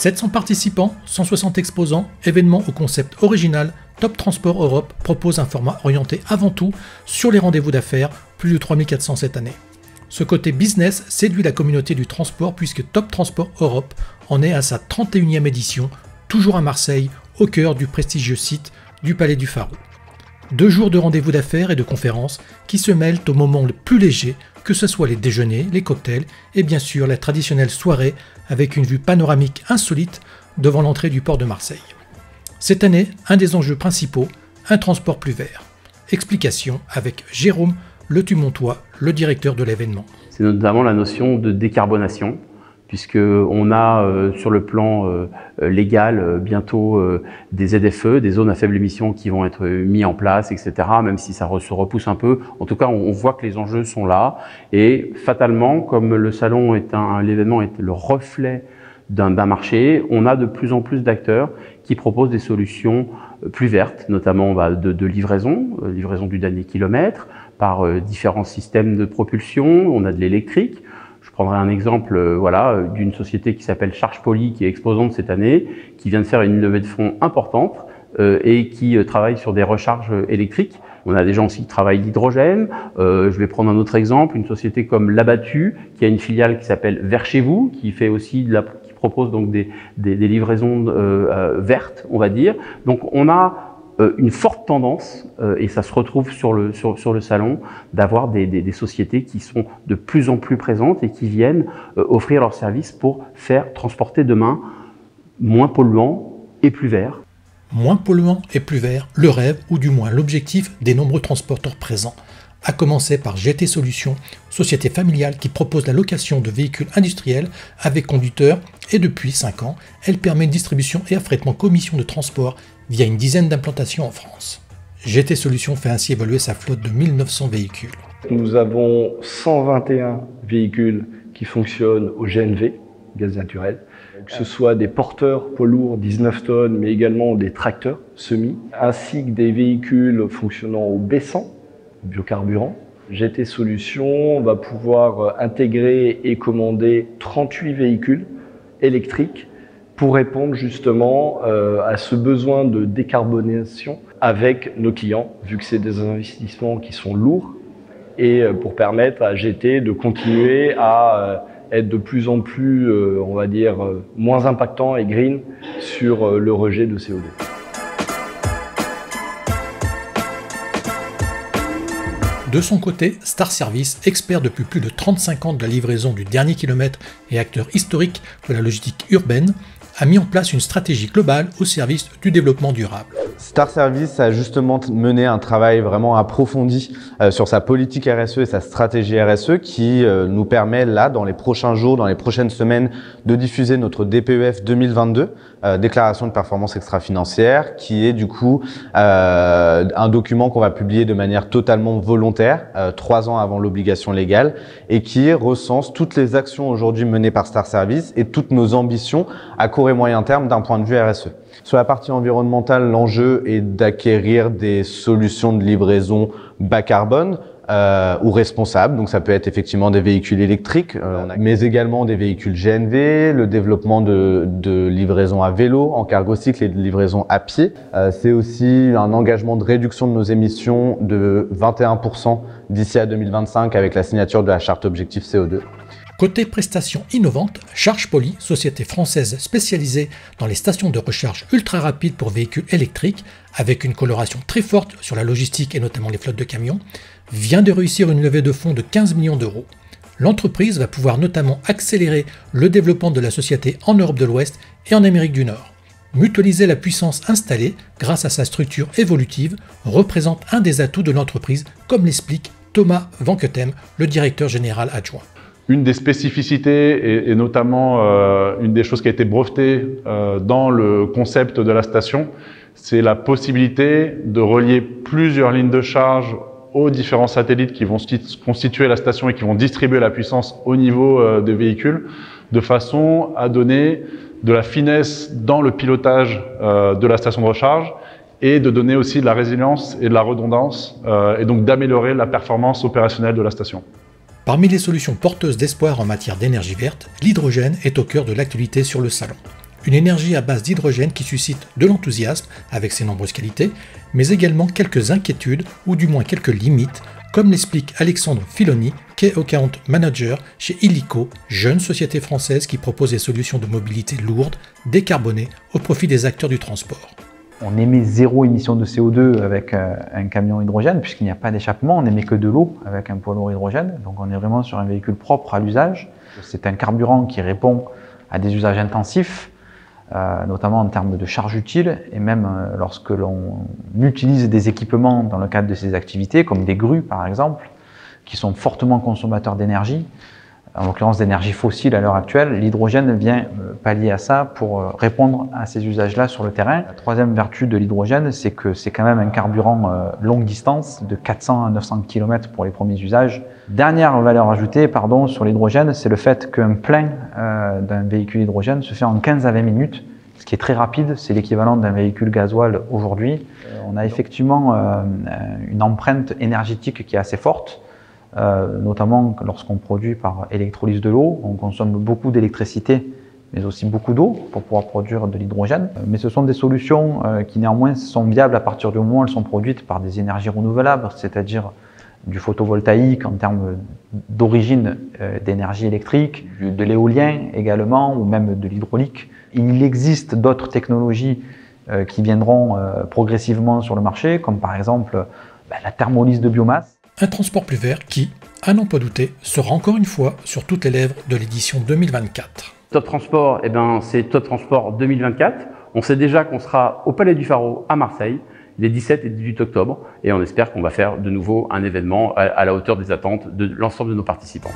700 participants, 160 exposants, événement au concept original, Top Transport Europe propose un format orienté avant tout sur les rendez-vous d'affaires, plus de 3400 cette année. Ce côté business séduit la communauté du transport puisque Top Transport Europe en est à sa 31e édition, toujours à Marseille, au cœur du prestigieux site du Palais du Pharaon. 2 jours de rendez-vous d'affaires et de conférences qui se mêlent au moment le plus léger, que ce soit les déjeuners, les cocktails et bien sûr la traditionnelle soirée avec une vue panoramique insolite devant l'entrée du port de Marseille. Cette année, un des enjeux principaux, un transport plus vert. Explication avec Jérôme Le Tumontois, le directeur de l'événement. C'est notamment la notion de décarbonation, puisqu'on a sur le plan légal bientôt des ZFE, des zones à faible émission qui vont être mis en place, etc. Même si ça se repousse un peu, en tout cas on voit que les enjeux sont là. Et fatalement, comme le salon est l'événement est le reflet d'un marché, on a de plus en plus d'acteurs qui proposent des solutions plus vertes, notamment de livraison du dernier kilomètre, par différents systèmes de propulsion. On a de l'électrique. Je prendrai un exemple d'une société qui s'appelle Charge Poly, qui est exposante cette année, qui vient de faire une levée de fonds importante et qui travaille sur des recharges électriques. On a des gens aussi qui travaillent l'hydrogène. Je vais prendre un autre exemple, une société comme Labattu, qui a une filiale qui s'appelle Vers chez vous, qui fait aussi qui propose donc des livraisons vertes, on va dire. Donc on a une forte tendance, et ça se retrouve sur le salon, d'avoir des sociétés qui sont de plus en plus présentes et qui viennent offrir leurs services pour faire transporter demain moins polluant et plus vert. Moins polluant et plus vert, le rêve ou du moins l'objectif des nombreux transporteurs présents. À commencer par GT Solutions, société familiale qui propose la location de véhicules industriels avec conducteur et depuis 5 ans, elle permet une distribution et affrètement commission de transport via une dizaine d'implantations en France. GT Solutions fait ainsi évoluer sa flotte de 1900 véhicules. Nous avons 121 véhicules qui fonctionnent au GNV, gaz naturel, que ce soit des porteurs poids lourds 19 tonnes, mais également des tracteurs semi, ainsi que des véhicules fonctionnant au B100, biocarburant. GT Solutions va pouvoir intégrer et commander 38 véhicules électriques pour répondre justement à ce besoin de décarbonation avec nos clients, vu que c'est des investissements qui sont lourds, et pour permettre à GT de continuer à être de plus en plus, on va dire, moins impactant et green sur le rejet de CO2. De son côté, Star Service, expert depuis plus de 35 ans de la livraison du dernier kilomètre et acteur historique de la logistique urbaine, a mis en place une stratégie globale au service du développement durable. Star Service a justement mené un travail vraiment approfondi sur sa politique RSE et sa stratégie RSE qui nous permet là, dans les prochains jours, dans les prochaines semaines, de diffuser notre DPEF 2022, déclaration de performance extra-financière, qui est du coup un document qu'on va publier de manière totalement volontaire, 3 ans avant l'obligation légale, et qui recense toutes les actions aujourd'hui menées par Star Service et toutes nos ambitions à court et moyen terme d'un point de vue RSE. Sur la partie environnementale, l'enjeu est d'acquérir des solutions de livraison bas carbone ou responsables. Donc ça peut être effectivement des véhicules électriques, mais également des véhicules GNV, le développement de livraison à vélo, en cargo-cycle et de livraison à pied. C'est aussi un engagement de réduction de nos émissions de 21% d'ici à 2025 avec la signature de la charte objectif CO2. Côté prestations innovantes, Charge Poly, société française spécialisée dans les stations de recharge ultra rapides pour véhicules électriques, avec une coloration très forte sur la logistique et notamment les flottes de camions, vient de réussir une levée de fonds de 15 millions d'euros. L'entreprise va pouvoir notamment accélérer le développement de la société en Europe de l'Ouest et en Amérique du Nord. Mutualiser la puissance installée grâce à sa structure évolutive représente un des atouts de l'entreprise, comme l'explique Thomas Vanketem, le directeur général adjoint. Une des spécificités et notamment une des choses qui a été brevetée dans le concept de la station, c'est la possibilité de relier plusieurs lignes de charge aux différents satellites qui vont constituer la station et qui vont distribuer la puissance au niveau des véhicules, de façon à donner de la finesse dans le pilotage de la station de recharge et de donner aussi de la résilience et de la redondance et donc d'améliorer la performance opérationnelle de la station. Parmi les solutions porteuses d'espoir en matière d'énergie verte, l'hydrogène est au cœur de l'actualité sur le salon. Une énergie à base d'hydrogène qui suscite de l'enthousiasme avec ses nombreuses qualités, mais également quelques inquiétudes ou du moins quelques limites, comme l'explique Alexandre Filoni, Key Account Manager chez Illico, jeune société française qui propose des solutions de mobilité lourde, décarbonées, au profit des acteurs du transport. On émet 0 émission de CO2 avec un camion hydrogène, puisqu'il n'y a pas d'échappement, on n'émet que de l'eau avec un poids lourd hydrogène. Donc on est vraiment sur un véhicule propre à l'usage. C'est un carburant qui répond à des usages intensifs, notamment en termes de charge utile, et même lorsque l'on utilise des équipements dans le cadre de ces activités, comme des grues par exemple, qui sont fortement consommateurs d'énergie, en l'occurrence d'énergie fossile à l'heure actuelle, l'hydrogène vient pallier à ça pour répondre à ces usages-là sur le terrain. La troisième vertu de l'hydrogène, c'est que c'est quand même un carburant longue distance, de 400 à 900 km pour les premiers usages. Dernière valeur ajoutée sur l'hydrogène, c'est le fait qu'un plein d'un véhicule hydrogène se fait en 15 à 20 minutes, ce qui est très rapide, c'est l'équivalent d'un véhicule gasoil aujourd'hui. On a effectivement une empreinte énergétique qui est assez forte. Notamment lorsqu'on produit par électrolyse de l'eau, on consomme beaucoup d'électricité, mais aussi beaucoup d'eau pour pouvoir produire de l'hydrogène. Mais ce sont des solutions qui néanmoins sont viables à partir du moment où elles sont produites par des énergies renouvelables, c'est-à-dire du photovoltaïque en termes d'origine d'énergie électrique, de l'éolien également, ou même de l'hydraulique. Il existe d'autres technologies qui viendront progressivement sur le marché, comme par exemple la thermolyse de biomasse. Un transport plus vert qui, à n'en pas douter, sera encore une fois sur toutes les lèvres de l'édition 2024. Top Transport, c'est Top Transport 2024. On sait déjà qu'on sera au Palais du Pharo à Marseille les 17 et 18 octobre et on espère qu'on va faire de nouveau un événement à la hauteur des attentes de l'ensemble de nos participants.